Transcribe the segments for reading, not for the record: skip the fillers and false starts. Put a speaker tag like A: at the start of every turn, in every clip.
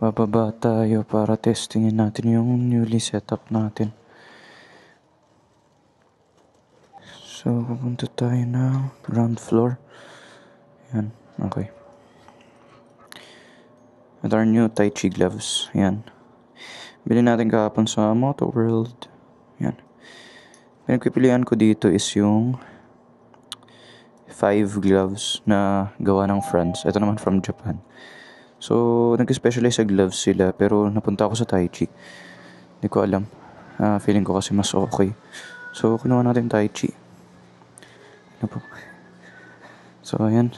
A: Bababa tayo para testingin natin yung newly setup natin. So, pupunta tayo ng ground floor. Yan, okay. At our new Tai Chi gloves. Yan. Bili natin kahapon sa Moto World. Yan. Pinagpipilian ko dito is yung 5 gloves na gawa ng France. Ito naman from Japan. So, nag-specialize sa gloves sila pero napunta ako sa Tai Chi. Hindi ko alam. Feeling ko kasi mas okay. So, kinuha natin Tai Chi. Ano po? So, ayan.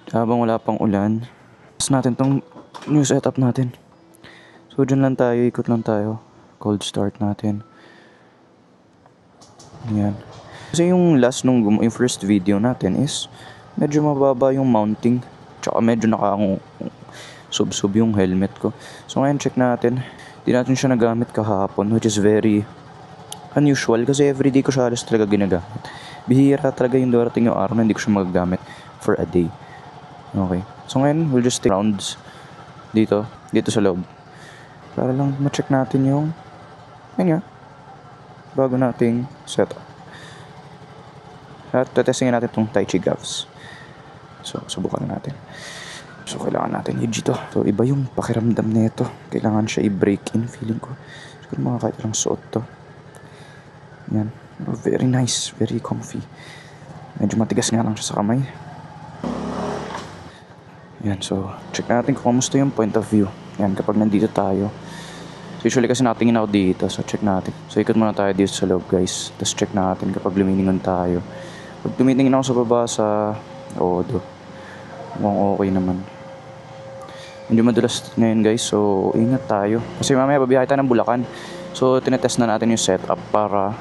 A: Habang wala pang ulan, test natin tong new setup natin. So, dyan lang tayo. Ikot lang tayo. Cold start natin. Ayan. Kasi yung last yung first video natin is medyo mababa yung mounting. Tsaka medyo sub-sub yung helmet ko. So ngayon check natin. Di natin siya nagamit kahapon, which is very unusual kasi everyday ko siya halos talaga ginagamit. Bihira talaga yung darating yung araw na hindi ko siya magagamit for a day. Okay. So ngayon, we'll just take rounds dito sa loob. Para lang ma-check natin yung bago nating setup. At testingin natin itong Tai Chi gloves. So, subukan natin. So, kailangan natin i-G to. So, iba yung pakiramdam na ito. Kailangan siya i-break in, feeling ko. Siguro mga kahit lang suot to. Yan. Very nice. Very comfy. Medyo matigas nga lang siya sa kamay. Yan. So, check natin kung kamusta yung point of view. Yan, kapag nandito tayo. So, usually kasi natingin ako dito. So, check natin. So, ikot muna tayo dito sa loob, guys. Tapos check natin kapag lumilingon tayo. Pag tumitingin ako sa baba sa Odo, mukhang okay naman. Medyo madulas ngayon, guys. So, ingat tayo. Kasi mamaya babiyahe tayo ng Bulacan. So, tinetest na natin yung setup para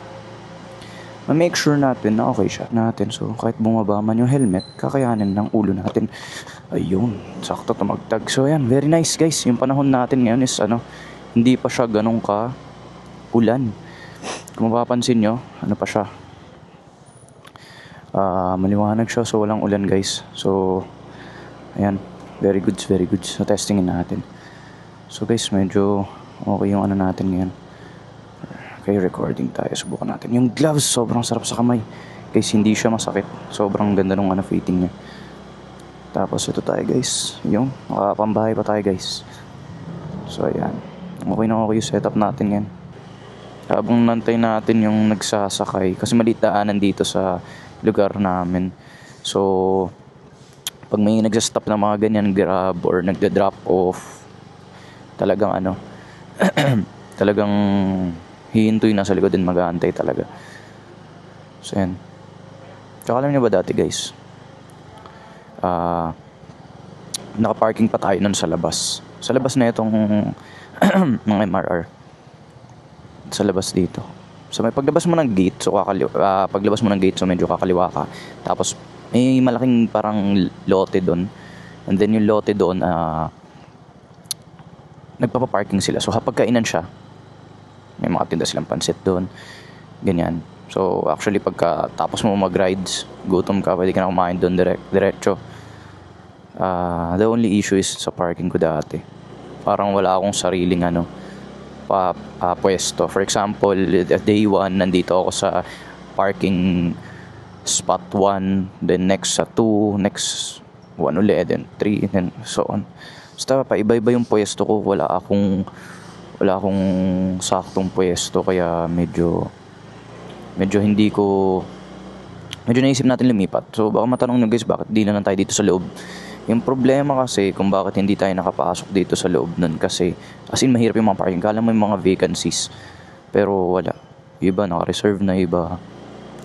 A: ma-make sure natin na okay siya natin. So, kahit bumaba man yung helmet, kakayanin ng ulo natin. Ayun, sakto tumagtag. So, ayan, very nice, guys. Yung panahon natin ngayon is, hindi pa siya ganun ka ulan. Kung mapapansin nyo, pa siya? Maliwanag siya, so walang ulan, guys. So, ayan, very good. So, testingin natin. So, guys, medyo okay yung natin ngayon. Okay, recording tayo. Subukan natin. Yung gloves, sobrang sarap sa kamay. Guys, hindi siya masakit. Sobrang ganda nung fitting niya. Tapos, ito tayo, guys. Yung, makapambahay pa tayo, guys. So, ayan. Okay na okay yung setup natin ngayon. Habang nantay natin yung nagsasakay. Kasi maliit daanan dito sa lugar namin. So, pag may nagsastop na mga ganyan grab or nagda-drop off, talagang talagang hihintuin na sa likod din, mag-aantay talaga. So, yan. Tsaka alam niyo ba dati, guys, nakaparking pa tayo nun sa labas. Sa labas na itong mga MRR. Sa labas dito. So, may paglabas mo ng gate, so paglabas mo ng gate, so medyo kakaliwa ka. Tapos, may malaking parang lote doon. And then yung lote doon, nagpapaparking sila. So, kapag kainan siya, may mga tinda silang pansit doon. Ganyan. So, actually, pagka tapos mo mag-rides, gutom ka, pwede ka na kumain doon diretso. The only issue is sa parking ko dati. Parang wala akong sariling pwesto. For example, day 1, nandito ako sa parking spot 1, then next sa 2, next 1 ulit, then 3, then so on. Basta iba-iba yung pwesto ko. Wala akong saktong pwesto, kaya medyo naisip natin lumipat. So baka matanong nyo, guys, bakit di na lang tayo dito sa loob? Yung problema kasi kung bakit hindi tayo nakapasok dito sa loob nun, kasi as in mahirap yung mga parking. Kala mo yung mga vacancies, pero wala. Iba naka-reserve na, iba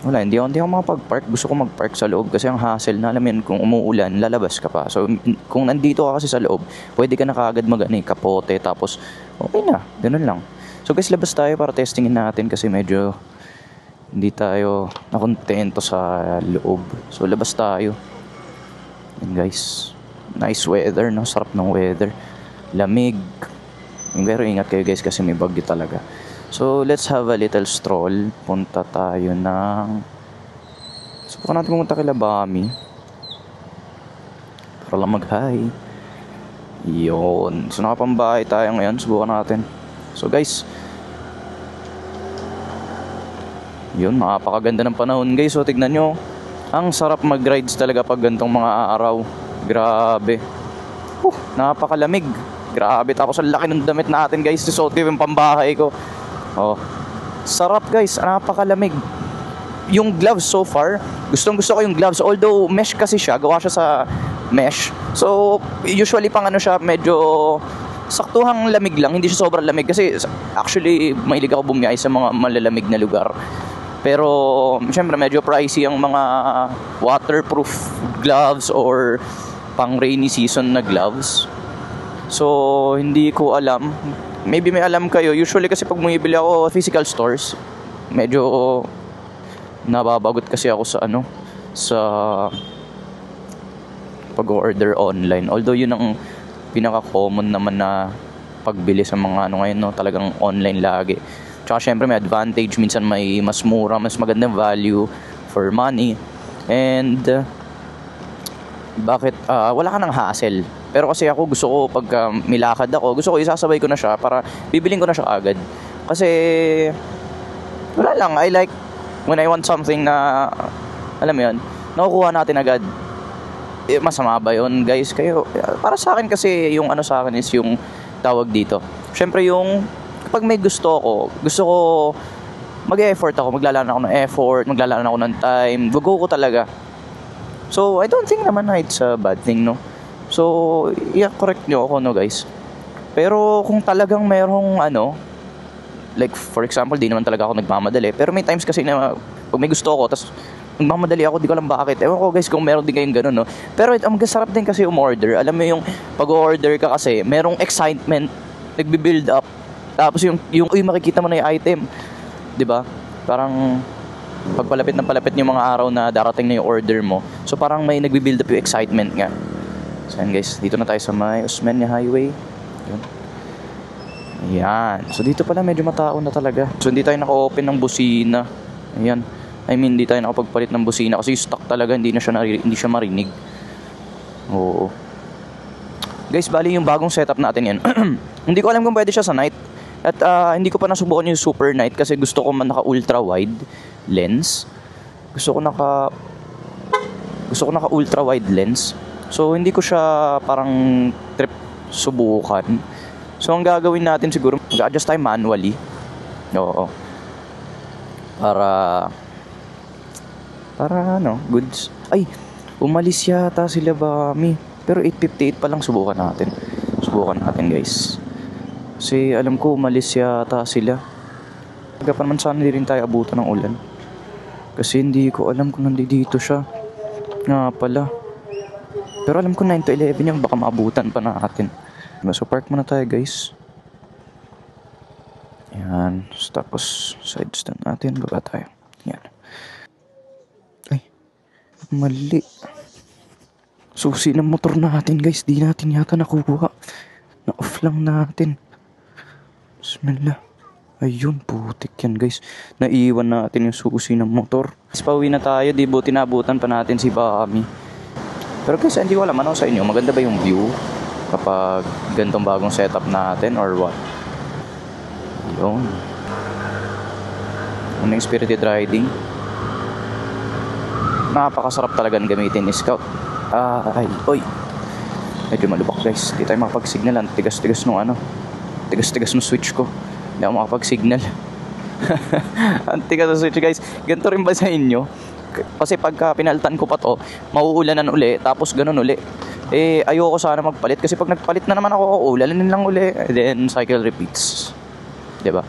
A: wala. Hindi ako makapag-park. Gusto ko mag-park sa loob kasi ang hassle na, alam mo yun, kung umuulan lalabas ka pa. So kung nandito ka kasi sa loob, pwede ka na kaagad kapote, tapos okay na, ganun lang. So guys, labas tayo para testingin natin kasi medyo hindi tayo nakontento sa loob. So labas tayo. And guys, nice weather, no? Sarap ng weather. Lamig. Pero ingat kayo, guys, kasi may bagyo talaga. So, let's have a little stroll. Punta tayo subukan natin pumunta kay Labami. Para lang mag-hi. Yun. So nakapambahay tayo ngayon. Subukan natin. So guys, yun, napakaganda ng panahon guys. So tignan nyo, ang sarap mag-rides talaga pag gantong mga araw. Grabe. Napakalamig. Grabe. Tapos ang laki ng damit natin guys. Susuot ko yung pambahay ko. Oh, sarap guys. Napakalamig. Yung gloves so far, gustong gusto ko yung gloves. Although mesh kasi siya, gawa siya sa mesh. So usually pang ano siya, medyo saktuhang lamig lang, hindi siya sobrang lamig kasi actually mahilig ako bumiyahe sa mga malalamig na lugar. Pero syempre medyo pricey ang mga waterproof gloves or pang rainy season na gloves. So hindi ko alam, maybe may alam kayo. Usually kasi pag bumibili ako physical stores, medyo nababagot kasi ako sa ano, sa pag-order online. Although yun ang pinaka-common naman na pagbili sa mga ano ngayon, no, talagang online lagi. Tsaka syempre may advantage, minsan may mas mura, mas magandang value for money. And bakit wala ka ng hassle. Pero kasi ako gusto ko pag milakad ako, gusto ko isasabay ko na siya para bibiling ko na siya agad. Kasi wala lang, I like when I want something na alam mo yun, nakukuha natin agad. Masama ba yun guys? Kayo, para sa akin kasi yung ano sa akin is yung tawag dito, syempre yung kapag may gusto ko mag-effort ako, maglalaan ako ng effort, maglalaan ako ng time, go ko talaga. So I don't think naman na it's a bad thing, no? So correct nyo ako, no guys? Pero kung talagang merong ano, like for example, di naman talaga ako nagmamadali, pero may times kasi na pag may gusto ako, tas nagmamadali ako, di ko alam bakit. Ewan ko guys kung meron din kayong ganun, no? Pero ang sarap din kasi umorder. Alam mo yung pag-order ka kasi, merong excitement, nagbi-build up. Tapos yung makikita mo na yung item, di ba? Parang pagpalapit ng palapit yung mga araw na darating na yung order mo. So parang may nagbi-build up yung excitement nga. So yan guys, dito na tayo sa may Osmeña Highway. Yun. Ayan. So dito pala medyo matao na talaga. So hindi tayo naka-open ng busina. Ayan. I mean, hindi tayo nakapagpalit ng busina kasi stock talaga, hindi siya marinig. Oo. Guys, bali yung bagong setup natin yan. Hindi ko alam kung pwede siya sa night. At hindi ko pa nasubukan yung super night kasi gusto ko man naka ultra wide lens. Gusto ko naka ultra wide lens. So hindi ko siya parang trip subukan. So ang gagawin natin siguro, mag-adjust tayo manually. Oo. Para ano, goods. Ay, umalis yata sila Bami. Pero 8:58 pa lang, subukan natin. Subukan natin guys. Kasi alam ko umalis yata sila. Taga pa naman sana hindi rin tayo abutan ng ulan. Kasi hindi ko alam kung nandito siya. Nga pala. Pero alam ko 9 to 11 yung baka maabutan pa natin. So park muna tayo guys. Ayan. Tapos side stand natin. Baba tayo. Ayan. Mali. Susi ng motor natin guys. Di natin yata nakuha. Na-off lang natin. Bismillah. Ayun, putik yan guys. Naiwan natin yung susi ng motor. Pauwi na tayo. Di buti nabutan pa natin si Bami. Pero guys, hindi ko alam ano sa inyo. Maganda ba yung view kapag gantong bagong setup natin or what? Yun. Unang spirited riding. Napakasarap talaga ng gamitin ni Scout. Oy. Medyo malubak guys. Di tayo makapag-signal. Tigas-tigas nung ano. Tigas-tigas nung switch ko. Hindi ako makapag-signal. Ang tigas ng switch guys. Ganito rin ba sa inyo? Kasi pagka pinalitan ko pa to, mauulanan uli. Tapos ganun uli. Ayoko sana magpalit. Kasi pag nagpalit na naman ako, uulanin lang uli. And then cycle repeats. Diba?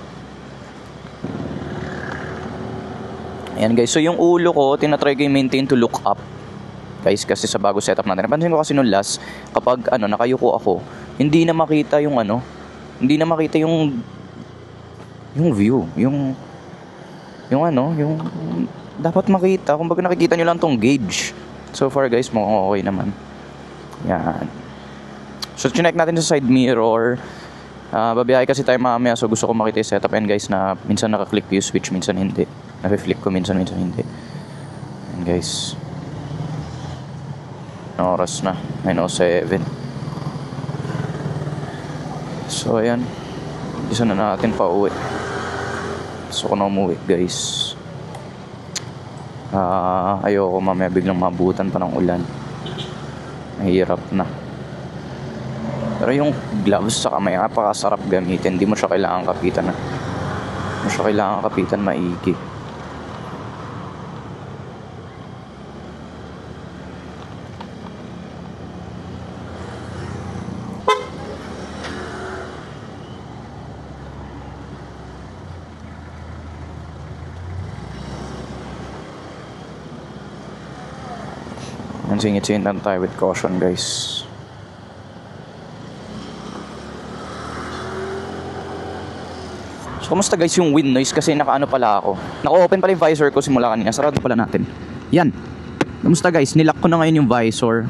A: Ayan guys, so yung ulo ko, tinatry ko yung maintain to look up. Guys, kasi sa bago setup natin. Napansin ko kasi nung last, kapag nakayuko ako, hindi na makita yung yung view, yung dapat makita. Kumbaga nakikita nyo lang tong gauge. So far guys, mukhang okay naman. Yan. So chinek natin sa side mirror. Babiyahe kasi tayo mamaya, so gusto ko makita yung setup. And guys, na minsan nakaklik yung switch, minsan hindi. Nafe-flip ko minsan hindi. And guys, oras na 9:07. So ayan, isa na natin pa uwi. Gusto ko na umuwi guys. Ayoko mamaya biglang mabutan pa ng ulan. Mahirap na. Pero yung gloves sa kamay, napakasarap gamitin. Hindi mo siya kailangan kapitan na. Hindi mo siya kailangan kapitan maigi. Singit-singit lang tayo with caution guys. So kumusta guys yung wind noise, kasi nakaano pala ako. Naka-open pala yung visor ko simula kanina. Sarado pala natin. Yan. Kamusta guys? Nilock ko na ngayon yung visor.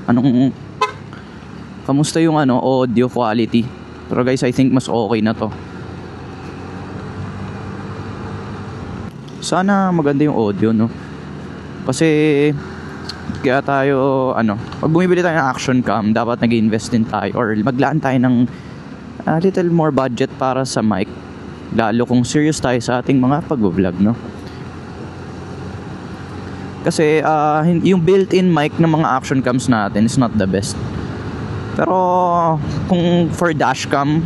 A: Kamusta yung audio quality? Pero guys, I think mas okay na to. Sana maganda yung audio, no? Kasi kaya tayo pag bumibili tayo ng action cam, dapat nag-invest din tayo or maglaan tayo ng little more budget para sa mic, lalo kung serious tayo sa ating mga pag-vlog, no? Kasi yung built-in mic ng mga action cams natin is not the best. Pero kung for dashcam,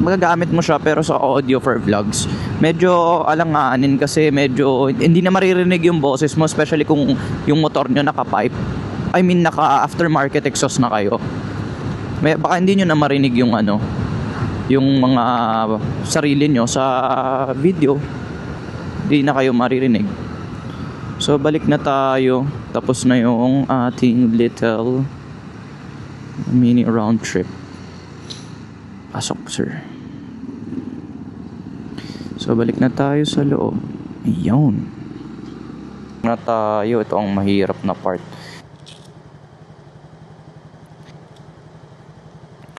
A: magagamit mo siya, pero sa audio for vlogs medyo alanganin, kasi medyo hindi na maririnig yung boses mo, especially kung yung motor nyo naka-pipe, I mean naka aftermarket exhaust na kayo. Baka hindi nyo na marinig yung yung mga sarili nyo sa video, hindi na kayo maririnig. So balik na tayo, tapos na yung ating little mini round trip. Pasok sir. So balik na tayo sa loob. Ayun na tayo. Ito ang mahirap na part.